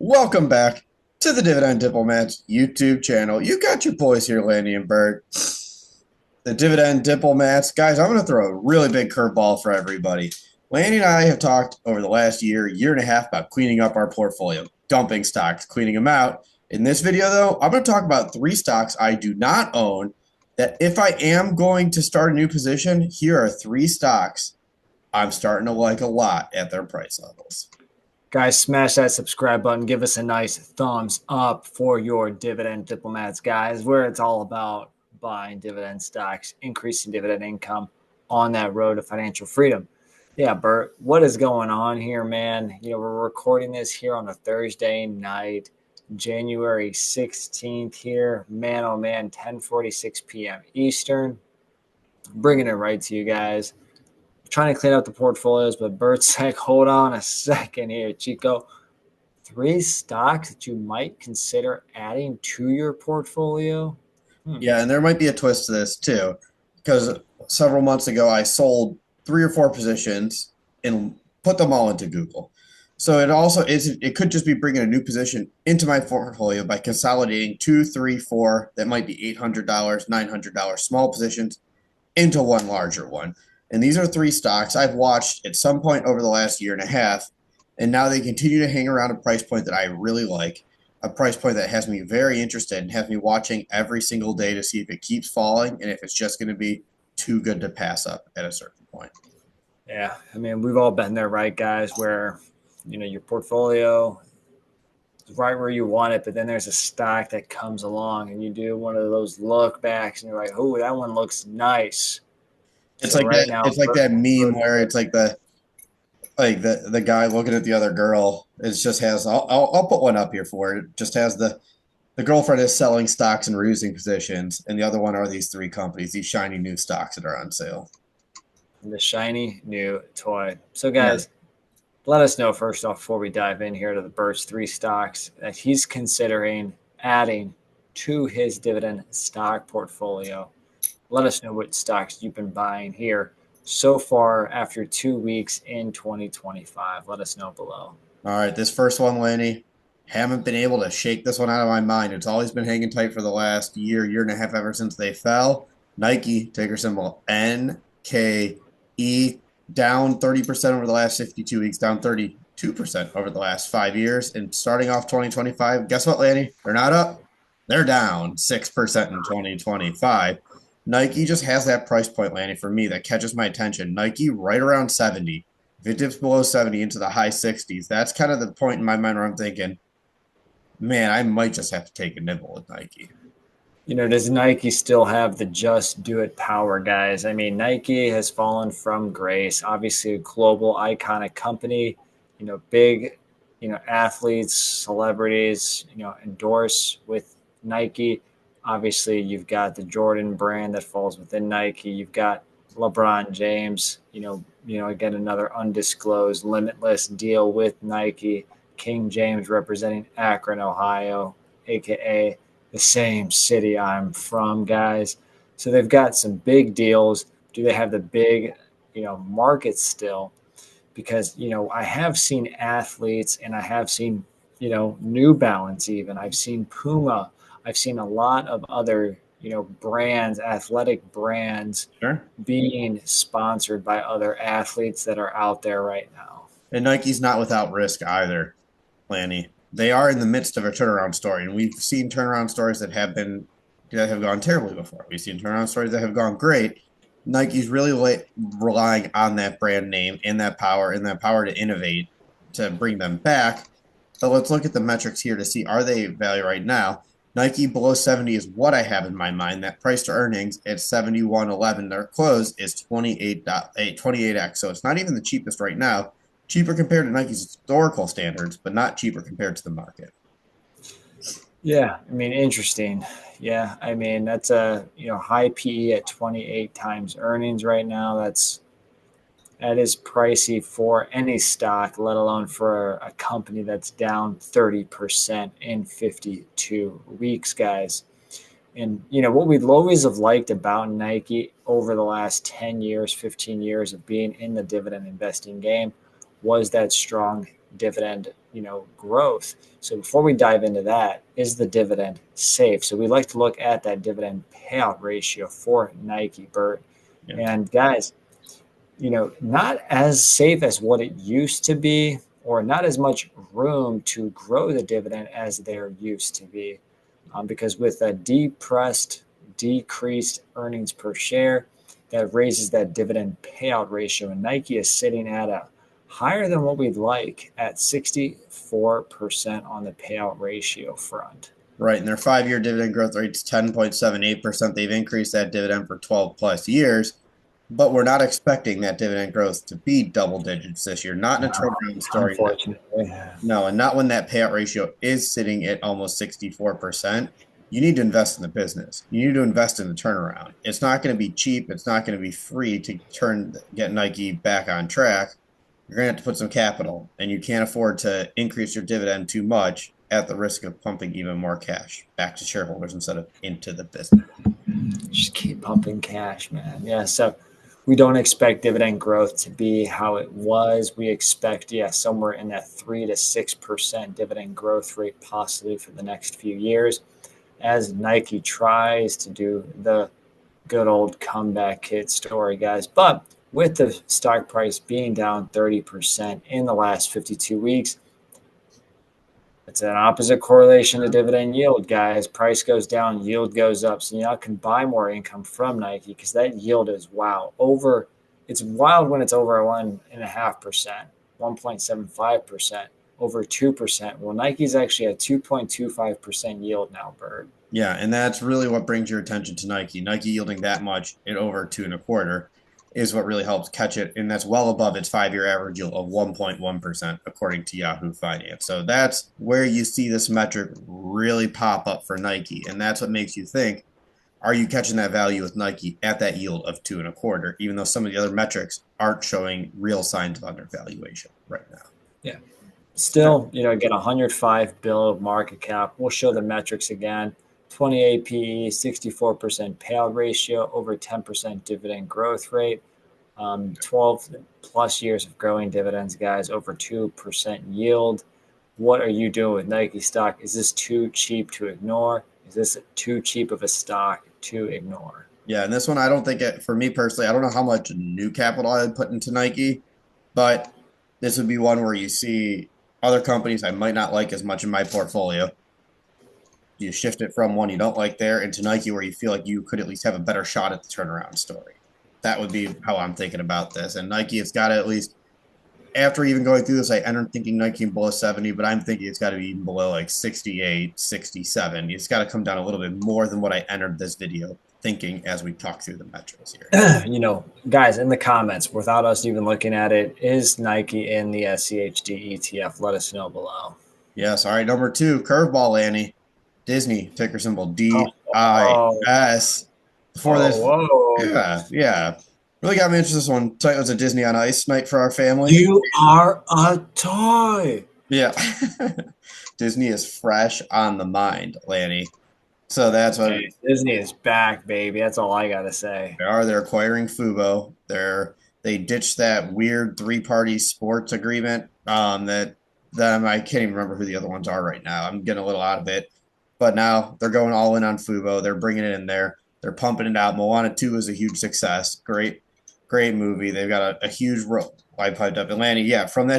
Welcome back to the Dividend Diplomats YouTube channel. You got your boys here, Landy and Bert. The Dividend Diplomats. Guys, I'm going to throw a really big curveball for everybody. Landy and I have talked over the last year and a half about cleaning up our portfolio, dumping stocks, cleaning them out. In this video, though, I'm going to talk about 3 stocks I do not own that if I am going to start a new position, here are 3 stocks I'm starting to like a lot at their price levels. Guys, smash that subscribe button. Give us a nice thumbs up for your Dividend Diplomats, guys, where it's all about buying dividend stocks, increasing dividend income on that road to financial freedom. Yeah, Bert, what is going on here, man? We're recording this here on a Thursday night, January 16th here. Man, oh man, 10:46 p.m. Eastern. Bringing it right to you guys. Trying to clean out the portfolios, but Bert's like, hold on a second here, Chico. 3 stocks that you might consider adding to your portfolio? Yeah, and there might be a twist to this too, because several months ago I sold 3 or 4 positions and put them all into Google. So it could just be bringing a new position into my portfolio by consolidating 2, 3, 4 that might be $800, $900 small positions into one larger one. And these are 3 stocks I've watched at some point over the last year and a half, and now they continue to hang around a price point that I really like, a price point that has me very interested and has me watching every single day to see if it keeps falling and if it's just going to be too good to pass up at a certain point. Yeah, I mean, we've all been there, right, guys, where, your portfolio is right where you want it, but then there's a stock that comes along and you do one of those look backs and you're like, oh, that one looks nice. It's So like right that. now, It's like that meme where it's like the guy looking at the other girl. It just has. I'll put one up here for it. It just has the girlfriend is selling stocks and reducing positions, and the other one are these 3 companies, these shiny new stocks that are on sale. the shiny new toy. So, Yeah. guys, let us know first off before we dive in here to the Bert's 3 stocks that he's considering adding to his dividend stock portfolio. Let us know what stocks you've been buying here so far after 2 weeks in 2025. Let us know below. All right, this first one, Lanny, haven't been able to shake this one out of my mind. It's always been hanging tight for the last year and a half ever since they fell. Nike, ticker symbol NKE, down 30% over the last 52 weeks, down 32% over the last 5 years. And starting off 2025, guess what, Lanny? They're not up. They're down 6% in 2025. Nike just has that price point, Lanny, for me that catches my attention. Nike right around 70. If it dips below 70 into the high 60s, that's kind of the point in my mind where I'm thinking, man, I might just have to take a nibble with Nike. Does Nike still have the just do it power, guys? I mean, Nike has fallen from grace. Obviously, a global iconic company, big, athletes, celebrities, endorse with Nike. Obviously, you've got the Jordan brand that falls within Nike. You've got LeBron James, again, another undisclosed limitless deal with Nike. King James representing Akron, Ohio, aka the same city I'm from, guys. So they've got some big deals. Do they have the big, market still? Because, I have seen athletes and I have seen, New Balance even. I've seen Puma. I've seen a lot of other, brands, athletic brands Sure. being sponsored by other athletes that are out there right now. And Nike's not without risk either, Lanny. They are in the midst of a turnaround story, and we've seen turnaround stories that have gone terribly before. We've seen turnaround stories that have gone great. Nike's really relying on that brand name and that power to innovate to bring them back. But let's look at the metrics here to see, are they value right now? Nike below 70 is what I have in my mind. That price to earnings at 71.11. Their close is 28x. So it's not even the cheapest right now. Cheaper compared to Nike's historical standards, but not cheaper compared to the market. Yeah, I mean, interesting. Yeah, I mean, that's a high PE at 28 times earnings right now. That is pricey for any stock, let alone for a company that's down 30% in 52 weeks, guys. And what we'd always have liked about Nike over the last 10 years, 15 years of being in the dividend investing game was that strong dividend, growth. So before we dive into that, is the dividend safe? So we like to look at that dividend payout ratio for Nike, Bert. Yeah. And guys, not as safe as what it used to be, or not as much room to grow the dividend as there used to be. Because with a decreased earnings per share, that raises that dividend payout ratio. And Nike is sitting at a higher than what we'd like at 64% on the payout ratio front. Right. And their 5 year dividend growth rate's 10.78%. They've increased that dividend for 12 plus years, but we're not expecting that dividend growth to be double digits this year. Not in a turnaround story. Unfortunately. No, and not when that payout ratio is sitting at almost 64%. You need to invest in the business. You need to invest in the turnaround. It's not going to be cheap. It's not going to be free to get Nike back on track. You're going to have to put some capital, and you can't afford to increase your dividend too much at the risk of pumping even more cash back to shareholders instead of into the business. Just keep pumping cash, man. Yeah. So we don't expect dividend growth to be how it was. We expect, somewhere in that 3 to 6% dividend growth rate, possibly for the next few years, as Nike tries to do the good old comeback kid story, guys. But with the stock price being down 30% in the last 52 weeks, it's an opposite correlation to dividend yield, guys. Price goes down, yield goes up. So you can buy more income from Nike because that yield is over. It's wild when it's over 1.5%, 1.75%, over 2%. Well, Nike's actually at 2.25% yield now, Bert. Yeah, and that's really what brings your attention to Nike. Nike yielding that much at over 2.25 is what really helps catch it, and that's well above its 5 year average yield of 1.1%, according to Yahoo Finance. So that's where you see this metric really pop up for Nike, and that's what makes you think, are you catching that value with Nike at that yield of 2.25, even though some of the other metrics aren't showing real signs of undervaluation right now. Yeah. Still, again, 105 bill of market cap. We'll show the metrics again. 28 PE, 64% payout ratio, over 10% dividend growth rate, 12 plus years of growing dividends, guys, over 2% yield. What are you doing with Nike stock? Is this too cheap to ignore? Is this too cheap of a stock to ignore? Yeah, and this one, I don't think for me personally, I don't know how much new capital I would put into Nike, but this would be one where you see other companies I might not like as much in my portfolio. You shift it from one you don't like there into Nike where you feel like you could at least have a better shot at the turnaround story. That would be how I'm thinking about this. And Nike has got to at least, after even going through this, I entered thinking Nike below 70, but I'm thinking it's got to be even below like 68, 67. It's got to come down a little bit more than what I entered this video thinking as we talk through the metrics here. Guys, in the comments, without us even looking at it, is Nike in the SCHD ETF? Let us know below. Yes. All right. Number 2, curveball, Lanny. Disney, ticker symbol DIS. Before this, yeah. Really got me interested in this one. It was a Disney on Ice night for our family. You are a toy. Yeah. Disney is fresh on the mind, Lanny. So that's what Disney is back, baby. That's all I gotta say. They're acquiring Fubo. They ditched that weird 3-party sports agreement. That I can't even remember who the other ones are right now. I'm getting a little out of it. But now they're going all in on Fubo. They're bringing it in there. They're pumping it out. Moana 2 is a huge success. Great movie. They've got a huge role. I piped up Atlanta. Yeah, from that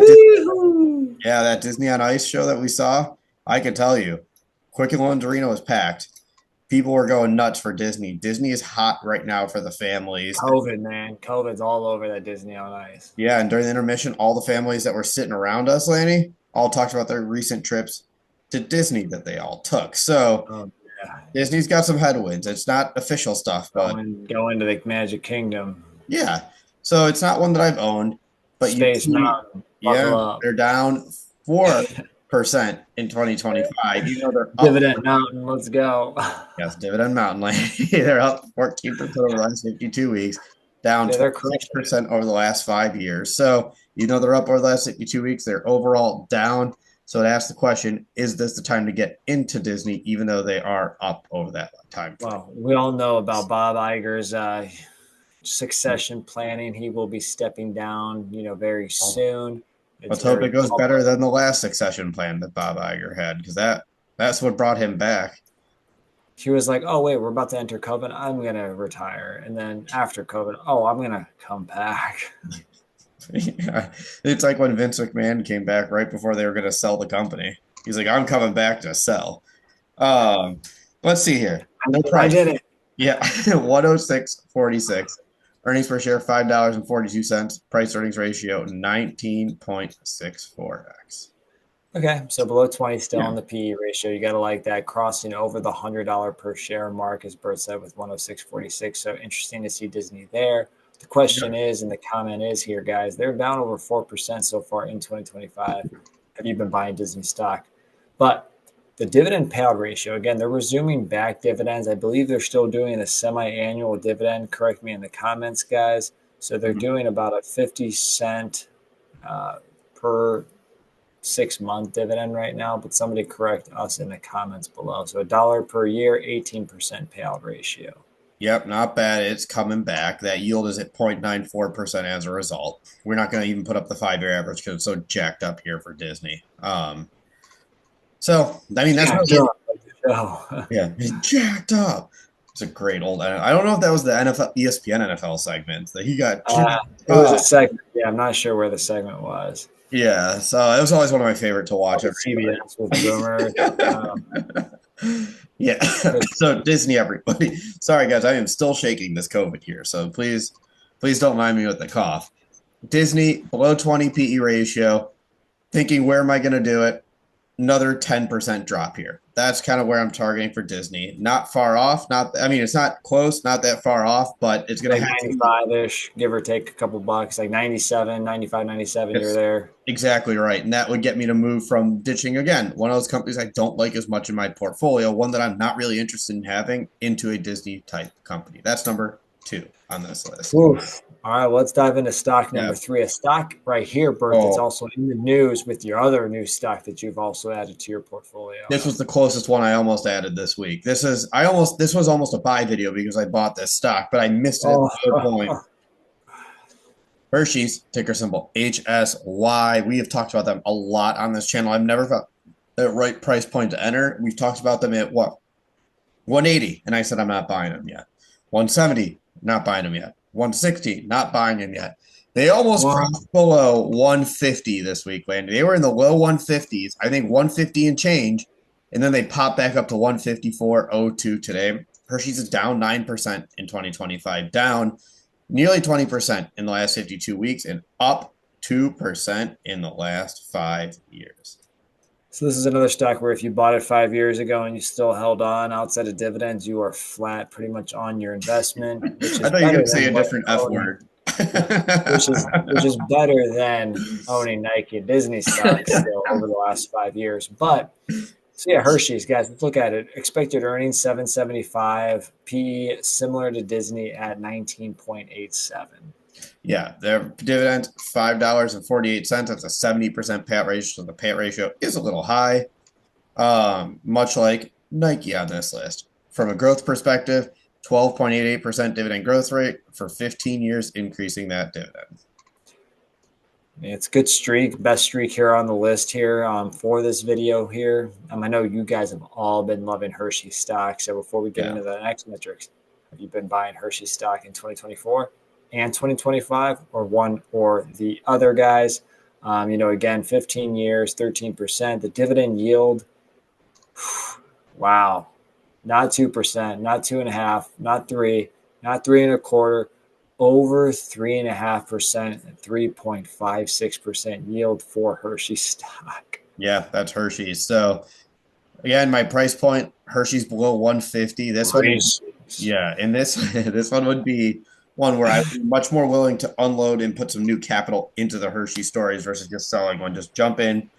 that Disney on Ice show that we saw, I can tell you, Quicken Loans Arena was packed. People were going nuts for Disney. Disney is hot right now for the families. COVID, man. COVID's all over that Disney on Ice. Yeah, and during the intermission, all the families that were sitting around us, Lanny, all talked about their recent trips to Disney that they all took. So Disney's got some headwinds. It's not official stuff, but go into the Magic Kingdom. Yeah. So it's not one that I've owned, but Space Mountain. They're down 4% in 2025. They're Dividend Mountain, let's go. Yes, Dividend Mountain. They're up 14% over the last 52 weeks, down 26% over the last 5 years. So they're up over the last 52 weeks. They're overall down. So it asks the question, is this the time to get into Disney, even though they are up over that time? Well, we all know about Bob Iger's succession planning. He will be stepping down, very soon. It's Let's hope very it goes public. better than the last succession plan that Bob Iger had, because that's what brought him back. He was like, "Oh wait, we're about to enter COVID. I'm gonna retire, and then after COVID, oh, I'm gonna come back." Yeah. It's like when Vince McMahon came back right before they were going to sell the company. He's like, I'm coming back to sell. Um, let's see here. The I price. did it. Yeah, 106.46. Earnings per share $5.42. Price earnings ratio 19.64x. Okay, so below 20 still Yeah. on the PE ratio. You got to like that crossing over the $100 per share mark, as Bert said, with 106.46. So interesting to see Disney there. The question is, and the comment is here, guys, they're down over 4% so far in 2025. Have you been buying Disney stock? But the dividend payout ratio, again, they're resuming back dividends. I believe they're still doing a semi-annual dividend. Correct me in the comments, guys. So they're doing about a 50 cent per 6 month dividend right now, but somebody correct us in the comments below. So $1 per year, 18% payout ratio. Yep, not bad. It's coming back. That yield is at 0.94% as a result. We're not going to even put up the 5-year average because it's so jacked up here for Disney. So, I mean, that's Jacked really it. up like the show. Yeah, it's jacked up. It's a great old. I don't know if that was the NFL, ESPN NFL segment that he got jacked It was a up. segment. Yeah, I'm not sure where the segment was. Yeah, so it was always one of my favorite to watch Probably every CBS with Boomer. Yeah. So Disney, everybody. Sorry, guys, I am still shaking this COVID here, so please don't mind me with the cough. Disney below 20 PE ratio. Thinking, where am I going to do it? Another 10% drop here. That's kind of where I'm targeting for Disney. Not far off. I mean, it's not close, not that far off, but it's going Like to have to be. 95-ish, give or take a couple bucks, like 97, 95, 97, you're Yes, there. exactly right. And that would get me to move from ditching again one of those companies I don't like as much in my portfolio, one that I'm not really interested in having, into a Disney type company. That's number 2 on this list. Oof. All right, well, let's dive into stock Yeah. number 3. A stock right here, Bert, that's Oh, also in the news with your other new stock that you've also added to your portfolio. this was the closest one I almost added this week. This was almost a buy video because I bought this stock, but I missed it at Oh, the third point. Hershey's, ticker symbol HSY. We have talked about them a lot on this channel. I've never found the right price point to enter. We've talked about them at what? 180, and I said I'm not buying them yet. 170, not buying them yet. 160, not buying them yet. They almost wow. crossed below 150 this week, Landy. They were in the low 150s, I think 150 and change, and then they popped back up to 154.02 today. Hershey's is down 9% in 2025, down nearly 20% in the last 52 weeks, and up 2% in the last 5 years. So this is another stock where if you bought it 5 years ago and you still held on outside of dividends, you are flat pretty much on your investment, which I is thought you were going better to say than a what different F owning, word. which is better than owning Nike and Disney stocks still over the last 5 years. But so yeah, Hershey's, guys, let's look at it. Expected earnings 775, PE similar to Disney at 19.87. Yeah, their dividend $5.48. That's a 70% payout ratio. So the payout ratio is a little high, much like Nike on this list. From a growth perspective, 12.88% dividend growth rate for 15 years, increasing that dividend. It's a good streak, best streak here on the list here for this video here. I know you guys have all been loving Hershey stock. So before we get into the next metrics, have you been buying Hershey stock in 2024 and 2025, or one or the other, guys? Again, 15 years, 13%. The dividend yield, wow, not 2%, not 2.5%, not 3%, not 3.25%. Over 3.5%, 3.56% yield for Hershey stock. Yeah, that's Hershey's. So again, my price point, Hershey's below 150. This one, yeah, and this this one would be one where I'm much more willing to unload and put some new capital into the Hershey stories versus just selling one. Just jump in.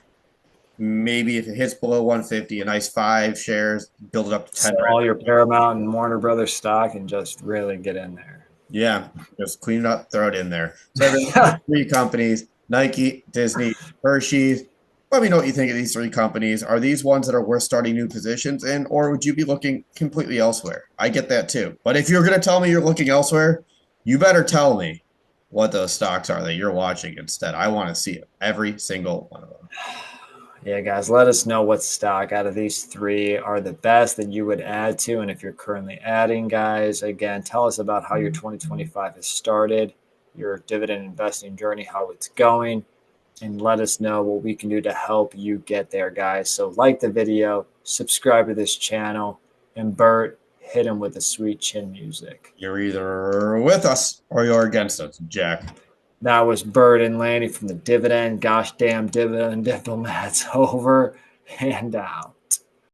Maybe if it hits below 150, a nice 5 shares, build it up to 10. Sell all your Paramount and Warner Brothers stock and just really get in there. Yeah, just clean it up, throw it in there. So there's 3 companies: Nike, Disney, Hershey's. Let me know what you think of these 3 companies. Are these ones that are worth starting new positions in, or would you be looking completely elsewhere? I get that too. But if you're going to tell me you're looking elsewhere, you better tell me. what those stocks are that you're watching instead. I want to see every single one of them. Yeah, guys, let us know what stock out of these three are the best that you would add to. And if you're currently adding, guys, again, tell us about how your 2025 has started, your dividend investing journey, how it's going, and let us know what we can do to help you get there, guys. So, like the video, subscribe to this channel, and Bert, hit him with the sweet chin music. You're either with us or you're against us, Jack. That was Bert and Lanny from the Dividend. Gosh damn Dividend diplomats over and out.